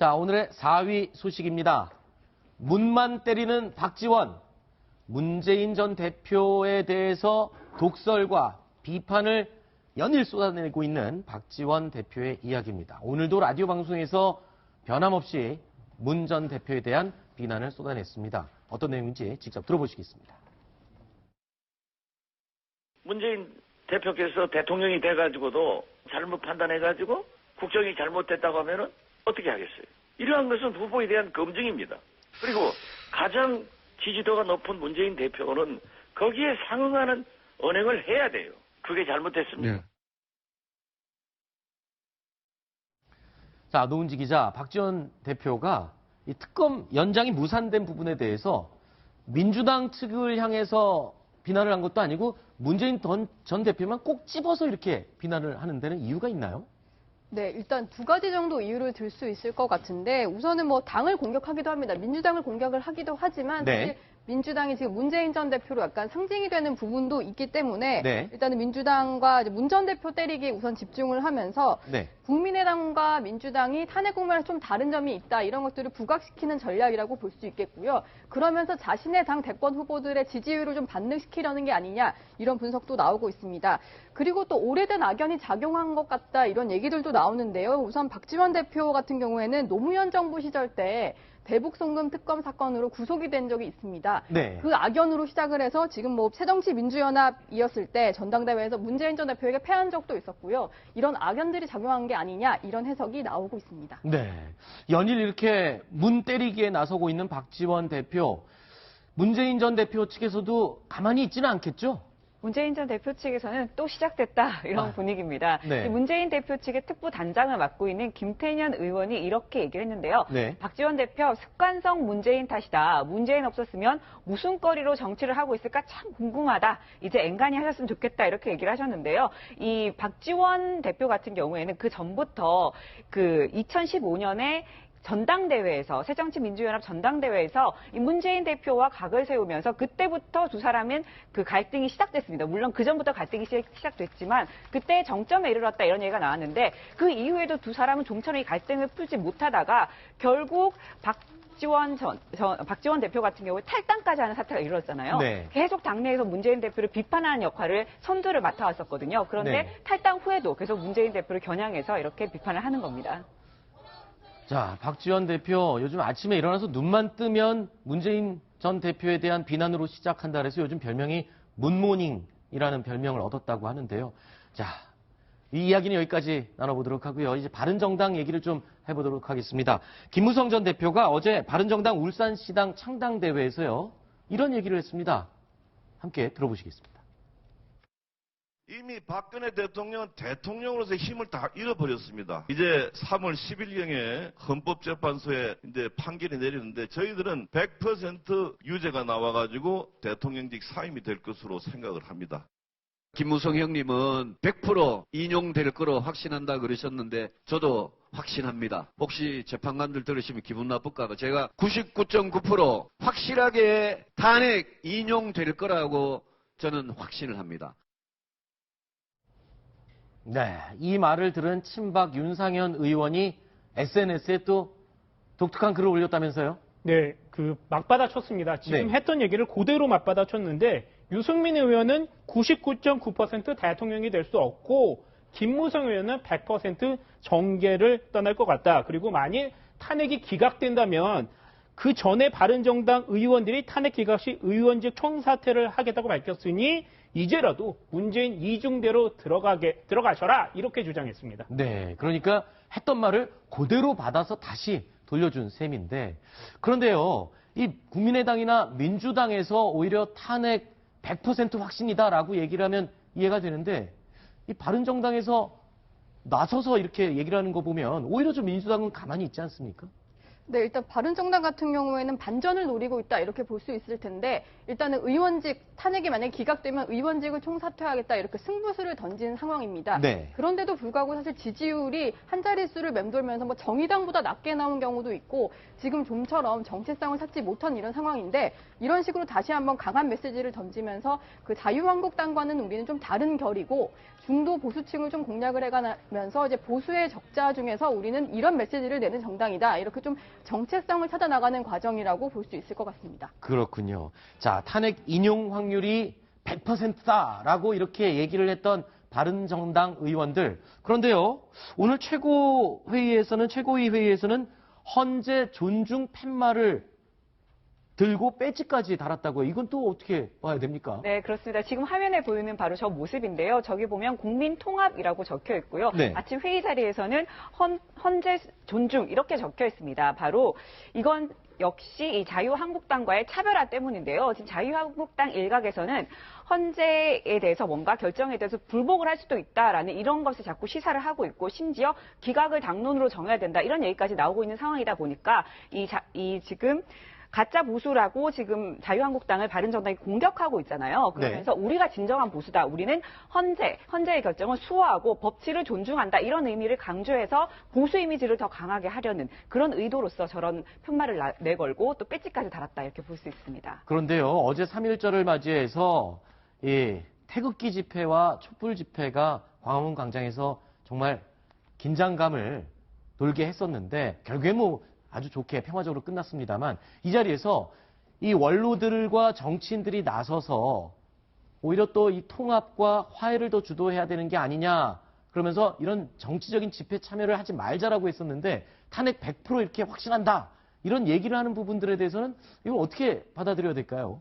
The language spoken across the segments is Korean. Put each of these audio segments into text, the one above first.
자, 오늘의 4위 소식입니다. 문만 때리는 박지원. 문재인 전 대표에 대해서 독설과 비판을 연일 쏟아내고 있는 박지원 대표의 이야기입니다. 오늘도 라디오 방송에서 변함없이 문 전 대표에 대한 비난을 쏟아냈습니다. 어떤 내용인지 직접 들어보시겠습니다. 문재인 대표께서 대통령이 돼가지고도 잘못 판단해가지고 국정이 잘못됐다고 하면은 어떻게 하겠어요? 이러한 것은 후보에 대한 검증입니다. 그리고 가장 지지도가 높은 문재인 대표는 거기에 상응하는 언행을 해야 돼요. 그게 잘못됐습니다. 네. 자, 노은지 기자, 박지원 대표가 이 특검 연장이 무산된 부분에 대해서 민주당 측을 향해서 비난을 한 것도 아니고 문재인 전 대표만 꼭 집어서 이렇게 비난을 하는 데는 이유가 있나요? 네, 일단 두 가지 정도 이유를 들 수 있을 것 같은데 우선은 뭐 당을 공격하기도 합니다. 민주당을 공격을 하기도 하지만 네. 사실 민주당이 지금 문재인 전 대표로 약간 상징이 되는 부분도 있기 때문에 네. 일단은 민주당과 문 전 대표 때리기에 우선 집중을 하면서 네. 국민의당과 민주당이 탄핵 국면에서 좀 다른 점이 있다 이런 것들을 부각시키는 전략이라고 볼 수 있겠고요. 그러면서 자신의 당 대권 후보들의 지지율을 좀 반등시키려는 게 아니냐 이런 분석도 나오고 있습니다. 그리고 또 오래된 악연이 작용한 것 같다 이런 얘기들도 나오는데요. 우선 박지원 대표 같은 경우에는 노무현 정부 시절 때 대북 송금 특검 사건으로 구속이 된 적이 있습니다. 네. 그 악연으로 시작을 해서 지금 뭐 새정치민주연합이었을 때 전당대회에서 문재인 전 대표에게 패한 적도 있었고요. 이런 악연들이 작용한 게 아니냐 이런 해석이 나오고 있습니다. 네. 연일 이렇게 문 때리기에 나서고 있는 박지원 대표. 문재인 전 대표 측에서도 가만히 있지는 않겠죠? 문재인 전 대표 측에서는 또 시작됐다 이런 분위기입니다. 네. 문재인 대표 측의 특보 단장을 맡고 있는 김태년 의원이 이렇게 얘기를 했는데요. 네. 박지원 대표 습관성 문재인 탓이다. 문재인 없었으면 무슨 거리로 정치를 하고 있을까 참 궁금하다. 이제 앵간히 하셨으면 좋겠다 이렇게 얘기를 하셨는데요. 이 박지원 대표 같은 경우에는 그 전부터 그 2015년에 전당대회에서 새정치민주연합 전당대회에서 이 문재인 대표와 각을 세우면서 그때부터 두 사람은 그 갈등이 시작됐습니다. 물론 그 전부터 갈등이 시작됐지만 그때 정점에 이르렀다 이런 얘기가 나왔는데 그 이후에도 두 사람은 종처럼 이 갈등을 풀지 못하다가 결국 박지원 대표 같은 경우에 탈당까지 하는 사태가 이르렀잖아요. 네. 계속 당내에서 문재인 대표를 비판하는 역할을 선두를 맡아왔었거든요. 그런데 네. 탈당 후에도 계속 문재인 대표를 겨냥해서 이렇게 비판을 하는 겁니다. 자, 박지원 대표 요즘 아침에 일어나서 눈만 뜨면 문재인 전 대표에 대한 비난으로 시작한다 그래서 요즘 별명이 문모닝이라는 별명을 얻었다고 하는데요. 자, 이 이야기는 여기까지 나눠보도록 하고요. 이제 바른정당 얘기를 좀 해보도록 하겠습니다. 김무성 전 대표가 어제 바른정당 울산시당 창당대회에서요. 이런 얘기를 했습니다. 함께 들어보시겠습니다. 이미 박근혜 대통령은 대통령으로서의 힘을 다 잃어버렸습니다. 이제 3월 10일경에 헌법재판소에 이제 판결이 내리는데 저희들은 100% 유죄가 나와가지고 대통령직 사임이 될 것으로 생각을 합니다. 김무성 형님은 100% 인용될 거로 확신한다 그러셨는데 저도 확신합니다. 혹시 재판관들 들으시면 기분 나쁠까 봐 제가 99.9% 확실하게 탄핵 인용될 거라고 저는 확신을 합니다. 네, 이 말을 들은 친박 윤상현 의원이 SNS에 또 독특한 글을 올렸다면서요? 네, 그 맞받아쳤습니다. 지금 네. 했던 얘기를 그대로 맞받아쳤는데 유승민 의원은 99.9% 대통령이 될 수 없고 김무성 의원은 100% 정계를 떠날 것 같다. 그리고 만일 탄핵이 기각된다면 그 전에 바른정당 의원들이 탄핵 기각 시 의원직 총사퇴를 하겠다고 밝혔으니 이제라도 문재인 이중대로 들어가셔라 이렇게 주장했습니다. 네, 그러니까 했던 말을 그대로 받아서 다시 돌려준 셈인데 그런데요, 이 국민의당이나 민주당에서 오히려 탄핵 100% 확신이다라고 얘기를 하면 이해가 되는데 이 바른정당에서 나서서 이렇게 얘기를 하는 거 보면 오히려 좀 민주당은 가만히 있지 않습니까? 네, 일단 바른정당 같은 경우에는 반전을 노리고 있다 이렇게 볼 수 있을 텐데 일단은 의원직 탄핵이 만약에 기각되면 의원직을 총사퇴하겠다 이렇게 승부수를 던진 상황입니다. 네. 그런데도 불구하고 사실 지지율이 한 자릿수를 맴돌면서 뭐 정의당보다 낮게 나온 경우도 있고 지금 좀처럼 정체성을 찾지 못한 이런 상황인데 이런 식으로 다시 한번 강한 메시지를 던지면서 그 자유한국당과는 우리는 좀 다른 결이고 중도 보수층을 좀 공략을 해가면서 이제 보수의 적자 중에서 우리는 이런 메시지를 내는 정당이다. 이렇게 좀 정체성을 찾아 나가는 과정이라고 볼 수 있을 것 같습니다. 그렇군요. 자, 탄핵 인용 확률이 100%다라고 이렇게 얘기를 했던 바른정당 의원들. 그런데요, 오늘 최고위 회의에서는 헌재 존중 팻말을 들고 배지까지 달았다고요. 이건 또 어떻게 봐야 됩니까? 네, 그렇습니다. 지금 화면에 보이는 바로 저 모습인데요. 저기 보면 국민통합이라고 적혀 있고요. 네. 아침 회의 자리에서는 헌재 존중 이렇게 적혀 있습니다. 바로 이건 역시 이 자유한국당과의 차별화 때문인데요. 지금 자유한국당 일각에서는 헌재에 대해서 뭔가 결정에 대해서 불복을 할 수도 있다라는 이런 것을 자꾸 시사를 하고 있고 심지어 기각을 당론으로 정해야 된다 이런 얘기까지 나오고 있는 상황이다 보니까 이 지금 가짜 보수라고 지금 자유한국당을 바른정당이 공격하고 있잖아요. 그러면서 우리가 진정한 보수다. 우리는 헌재의 결정을 수호하고 법치를 존중한다. 이런 의미를 강조해서 보수 이미지를 더 강하게 하려는 그런 의도로서 저런 푯말을 내걸고 또 배지까지 달았다. 이렇게 볼 수 있습니다. 그런데요, 어제 3.1절을 맞이해서 이 태극기 집회와 촛불 집회가 광화문 광장에서 정말 긴장감을 돌게 했었는데 결국에 뭐 아주 좋게 평화적으로 끝났습니다만 이 자리에서 이 원로들과 정치인들이 나서서 오히려 또 이 통합과 화해를 더 주도해야 되는 게 아니냐 그러면서 이런 정치적인 집회 참여를 하지 말자라고 했었는데 탄핵 100% 이렇게 확신한다 이런 얘기를 하는 부분들에 대해서는 이걸 어떻게 받아들여야 될까요?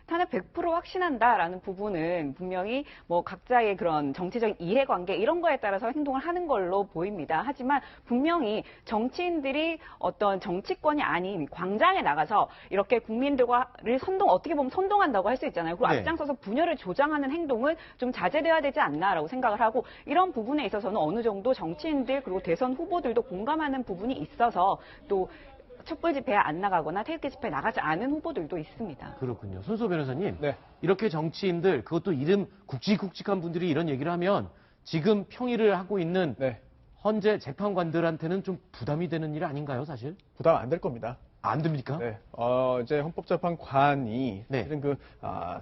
탄핵 100% 확신한다라는 부분은 분명히 뭐 각자의 그런 정치적 이해관계 이런 거에 따라서 행동을 하는 걸로 보입니다. 하지만 분명히 정치인들이 어떤 정치권이 아닌 광장에 나가서 이렇게 국민들과를 어떻게 보면 선동한다고 할 수 있잖아요. 그리고 네. 앞장서서 분열을 조장하는 행동은 좀 자제돼야 되지 않나라고 생각을 하고 이런 부분에 있어서는 어느 정도 정치인들 그리고 대선 후보들도 공감하는 부분이 있어서 또 촛불 집회에 안 나가거나 태극기 집회에 나가지 않은 후보들도 있습니다. 그렇군요. 손수호 변호사님, 네. 이렇게 정치인들 그것도 이름 굵직굵직한 분들이 이런 얘기를 하면 지금 평의를 하고 있는 네. 헌재 재판관들한테는 좀 부담이 되는 일 아닌가요, 사실? 부담 안 될 겁니다. 안 됩니까? 네. 이제 헌법재판관이 네. 사실은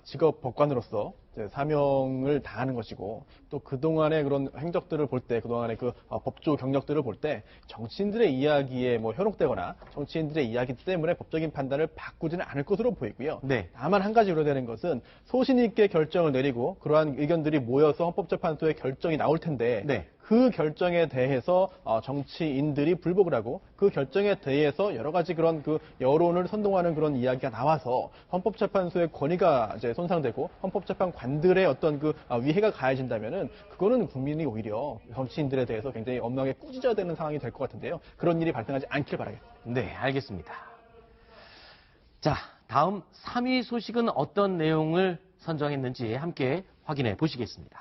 직업 법관으로서 이제 사명을 다하는 것이고 또 그동안의 그런 행적들을 볼 때, 그동안의 법조 경력들을 볼 때 정치인들의 이야기에 뭐 현혹되거나 정치인들의 이야기 때문에 법적인 판단을 바꾸지는 않을 것으로 보이고요. 네. 다만 한 가지 우려되는 것은 소신 있게 결정을 내리고 그러한 의견들이 모여서 헌법재판소의 결정이 나올 텐데 네. 그 결정에 대해서 정치인들이 불복을 하고 그 결정에 대해서 여러 가지 그런 여론을 선동하는 그런 이야기가 나와서 헌법재판소의 권위가 이제 손상되고 헌법재판관들의 어떤 위해가 가해진다면은 그거는 국민이 오히려 정치인들에 대해서 굉장히 엄하게 꾸짖어야 되는 상황이 될 것 같은데요. 그런 일이 발생하지 않길 바라겠습니다. 네, 알겠습니다. 자, 다음 3위 소식은 어떤 내용을 선정했는지 함께 확인해 보시겠습니다.